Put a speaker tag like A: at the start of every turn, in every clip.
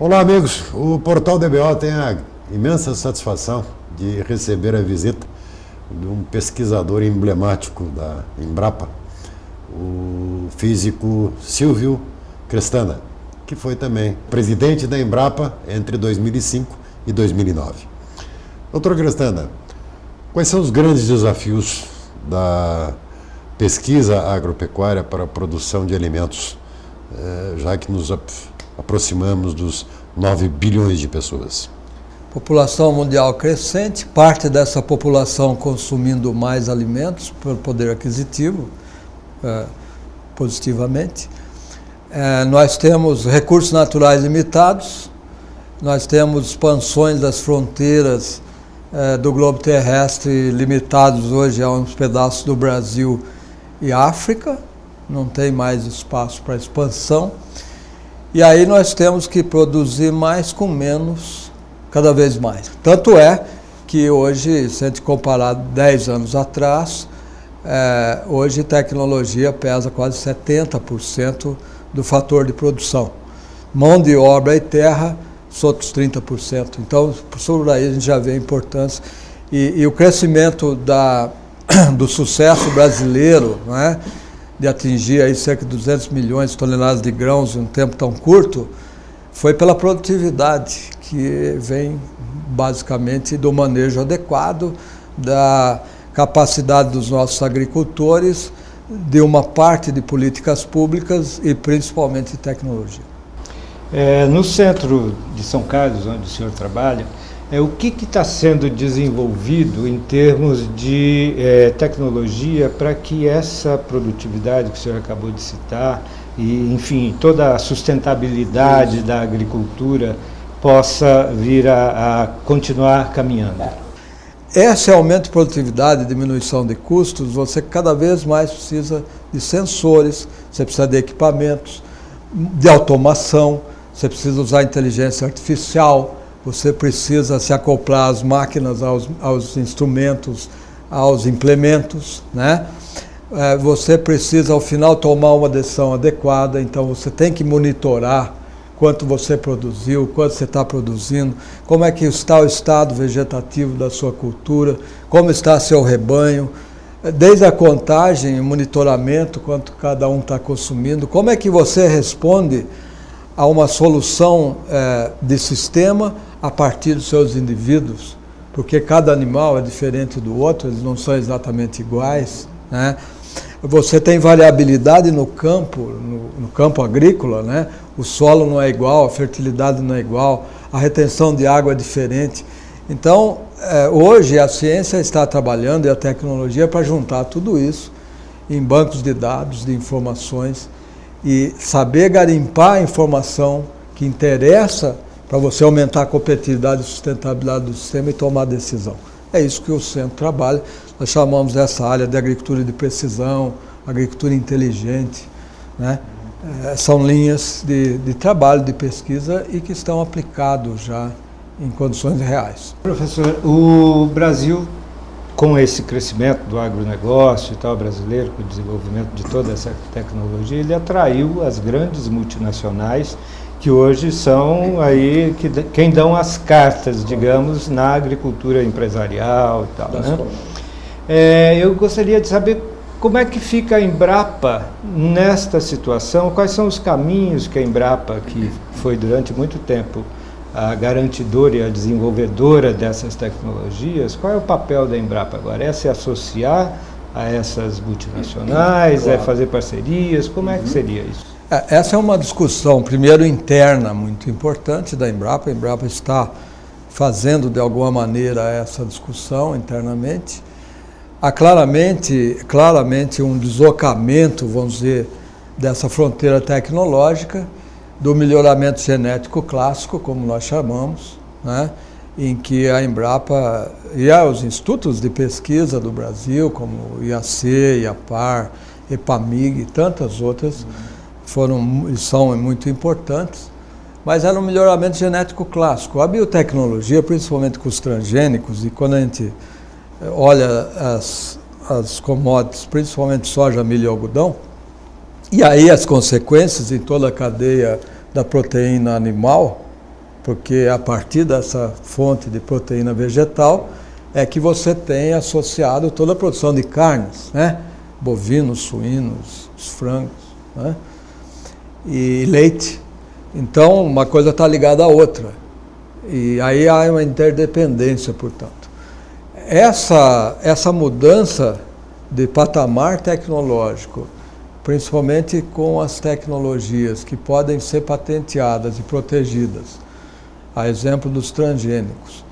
A: Olá, amigos. O Portal DBO tem a imensa satisfação de receber a visita de um pesquisador emblemático da Embrapa, o físico Silvio Crestana, que foi também presidente da Embrapa entre 2005 e 2009. Doutor Crestana, quais são os grandes desafios da pesquisa agropecuária para a produção de alimentos, já que nos aproximamos dos 9 bilhões de pessoas?
B: População mundial crescente, parte dessa população consumindo mais alimentos pelo poder aquisitivo, positivamente. Nós temos recursos naturais limitados, nós temos expansões das fronteiras do globo terrestre limitados hoje a uns pedaços do Brasil e África, não tem mais espaço para expansão. E aí nós temos que produzir mais com menos, cada vez mais. Tanto é que hoje, se a gente comparar 10 anos atrás, hoje tecnologia pesa quase 70% do fator de produção. Mão de obra e terra, os outros 30%. Então, por aí a gente já vê a importância. E o crescimento do sucesso brasileiro, não é? De atingir aí cerca de 200 milhões de toneladas de grãos em um tempo tão curto, foi pela produtividade, que vem basicamente do manejo adequado, da capacidade dos nossos agricultores, de uma parte de políticas públicas e principalmente de tecnologia.
C: No centro de São Carlos, onde o senhor trabalha, o que está sendo desenvolvido em termos de tecnologia para que essa produtividade que o senhor acabou de citar e, enfim, toda a sustentabilidade da agricultura possa vir a continuar caminhando?
B: Esse aumento de produtividade e diminuição de custos, você cada vez mais precisa de sensores, você precisa de equipamentos, de automação, você precisa usar inteligência artificial, você precisa se acoplar às máquinas, aos instrumentos, aos implementos, né? Você precisa, ao final, tomar uma decisão adequada, então você tem que monitorar quanto você produziu, quanto você está produzindo, como é que está o estado vegetativo da sua cultura, como está seu rebanho, desde a contagem, o monitoramento, quanto cada um está consumindo, como é que você responde a uma solução de sistema a partir dos seus indivíduos, porque cada animal é diferente do outro, eles não são exatamente iguais, né? Você tem variabilidade no campo agrícola, né? O solo não é igual, a fertilidade não é igual, a retenção de água é diferente. Então, hoje a ciência está trabalhando e a tecnologia para juntar tudo isso em bancos de dados, de informações, e saber garimpar a informação que interessa para você aumentar a competitividade e sustentabilidade do sistema e tomar decisão. É isso que o centro trabalha. Nós chamamos essa área de agricultura de precisão, agricultura inteligente, né? São linhas de trabalho, de pesquisa e que estão aplicados já em condições reais.
C: Professor, o Brasil, com esse crescimento do agronegócio e tal brasileiro, com o desenvolvimento de toda essa tecnologia, ele atraiu as grandes multinacionais que hoje são aí quem dão as cartas, digamos, na agricultura empresarial e tal, né? Eu gostaria de saber como é que fica a Embrapa nesta situação, quais são os caminhos que a Embrapa, que foi durante muito tempo a garantidora e a desenvolvedora dessas tecnologias, qual é o papel da Embrapa agora? É se associar a essas multinacionais, é fazer parcerias, como é que seria isso?
B: Essa é uma discussão, primeiro, interna, muito importante da Embrapa. A Embrapa está fazendo, de alguma maneira, essa discussão internamente. Há claramente um deslocamento, vamos dizer, dessa fronteira tecnológica, do melhoramento genético clássico, como nós chamamos, né? Em que a Embrapa e os institutos de pesquisa do Brasil, como o IAC, IAPAR, EPAMIG e tantas outras, são muito importantes, mas era um melhoramento genético clássico. A biotecnologia, principalmente com os transgênicos, e quando a gente olha as commodities, principalmente soja, milho e algodão, e aí as consequências em toda a cadeia da proteína animal, porque a partir dessa fonte de proteína vegetal é que você tem associado toda a produção de carnes, né? Bovinos, suínos, os frangos, né? E leite. Então, uma coisa está ligada à outra. E aí há uma interdependência, portanto. Essa mudança de patamar tecnológico, principalmente com as tecnologias que podem ser patenteadas e protegidas, a exemplo dos transgênicos,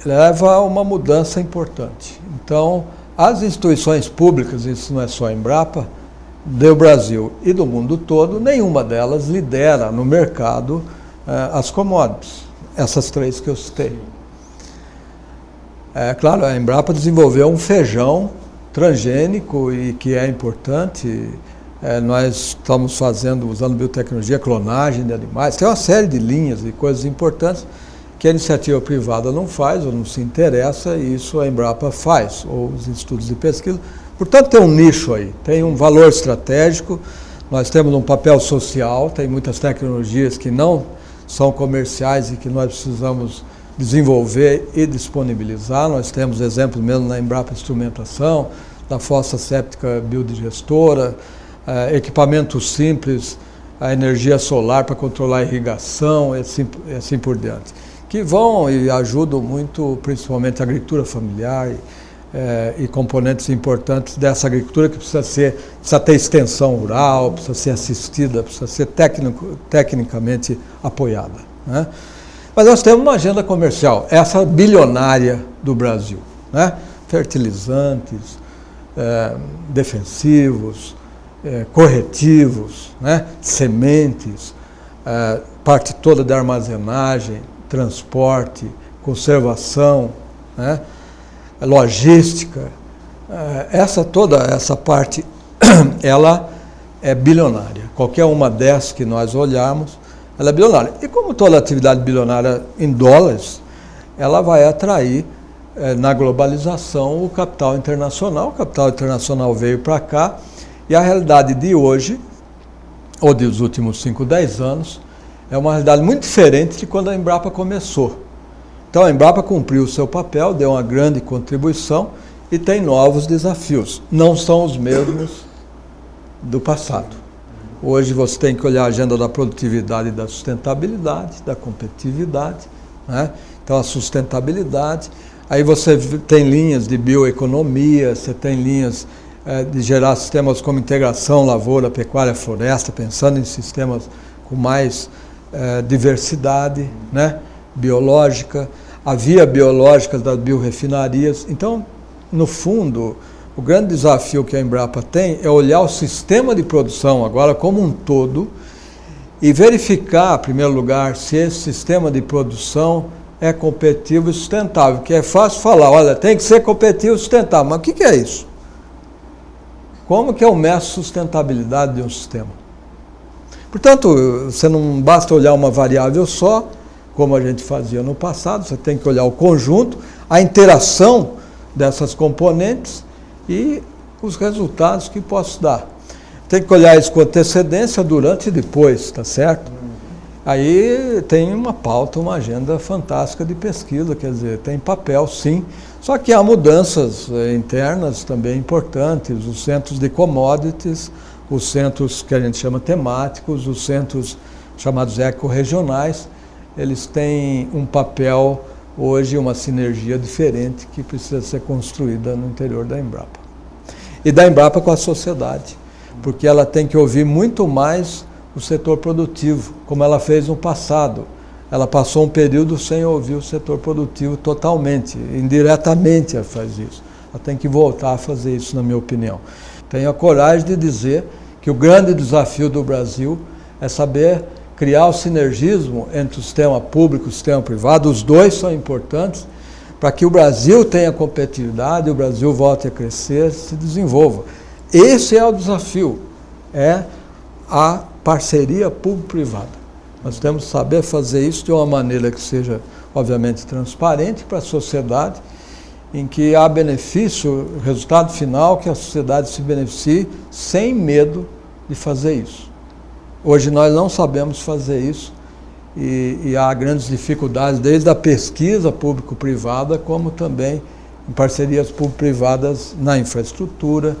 B: leva a uma mudança importante. Então, as instituições públicas, isso não é só a Embrapa, do Brasil e do mundo todo, nenhuma delas lidera no mercado as commodities, essas três que eu citei. Claro, a Embrapa desenvolveu um feijão transgênico e que é importante. Nós estamos usando biotecnologia, clonagem de animais, tem uma série de linhas e coisas importantes que a iniciativa privada não faz ou não se interessa, e isso a Embrapa faz, ou os institutos de pesquisa. Portanto, tem um nicho aí, tem um valor estratégico, nós temos um papel social, tem muitas tecnologias que não são comerciais e que nós precisamos desenvolver e disponibilizar. Nós temos exemplos mesmo na Embrapa Instrumentação, da fossa séptica biodigestora, equipamentos simples, a energia solar para controlar a irrigação, e assim por diante, que vão e ajudam muito, principalmente a agricultura familiar e componentes importantes dessa agricultura que precisa ter extensão rural, precisa ser assistida, precisa ser tecnicamente apoiada, né? Mas nós temos uma agenda comercial, essa bilionária do Brasil, né? Fertilizantes, defensivos, corretivos, né? Sementes, parte toda da armazenagem, transporte, conservação, né? Logística, toda essa parte, ela é bilionária. Qualquer uma dessas que nós olharmos, ela é bilionária. E como toda atividade bilionária em dólares, ela vai atrair na globalização o capital internacional. O capital internacional veio para cá e a realidade de hoje, ou dos últimos 5, 10 anos, é uma realidade muito diferente de quando a Embrapa começou. Então a Embrapa cumpriu o seu papel, deu uma grande contribuição e tem novos desafios. Não são os mesmos do passado. Hoje você tem que olhar a agenda da produtividade e da sustentabilidade, da competitividade, né? Então a sustentabilidade, aí você tem linhas de bioeconomia, você tem linhas de gerar sistemas como integração, lavoura, pecuária, floresta, pensando em sistemas com mais diversidade, né? Biológica, a via biológica das biorrefinarias. Então, no fundo, o grande desafio que a Embrapa tem é olhar o sistema de produção agora como um todo e verificar, em primeiro lugar, se esse sistema de produção é competitivo e sustentável, que é fácil falar, olha, tem que ser competitivo e sustentável, mas o que é isso? Como que eu meço sustentabilidade de um sistema? Portanto, você não basta olhar uma variável só, como a gente fazia no passado, você tem que olhar o conjunto, a interação dessas componentes e os resultados que posso dar. Tem que olhar isso com antecedência, durante e depois, tá certo? Aí tem uma pauta, uma agenda fantástica de pesquisa, quer dizer, tem papel sim, só que há mudanças internas também importantes, os centros de commodities, os centros que a gente chama temáticos, os centros chamados ecorregionais, eles têm um papel hoje, uma sinergia diferente que precisa ser construída no interior da Embrapa. E da Embrapa com a sociedade, porque ela tem que ouvir muito mais o setor produtivo, como ela fez no passado. Ela passou um período sem ouvir o setor produtivo totalmente, indiretamente ela faz isso. Ela tem que voltar a fazer isso, na minha opinião. Tenho a coragem de dizer que o grande desafio do Brasil é saber criar o sinergismo entre o sistema público e o sistema privado, os dois são importantes, para que o Brasil tenha competitividade, o Brasil volte a crescer, se desenvolva. Esse é o desafio, é a parceria público-privada. Nós temos que saber fazer isso de uma maneira que seja, obviamente, transparente para a sociedade, em que há benefício, resultado final, que a sociedade se beneficie sem medo de fazer isso. Hoje nós não sabemos fazer isso e há grandes dificuldades, desde a pesquisa público-privada, como também em parcerias público-privadas na infraestrutura.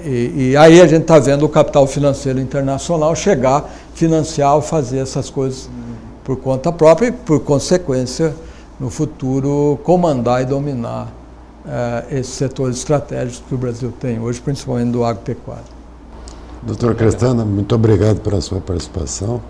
B: E aí a gente está vendo o capital financeiro internacional chegar, financiar ou fazer essas coisas por conta própria e, por consequência, no futuro, comandar e dominar esses setores estratégicos que o Brasil tem hoje, principalmente do agropecuário.
A: Doutor Crestana, muito obrigado pela sua participação.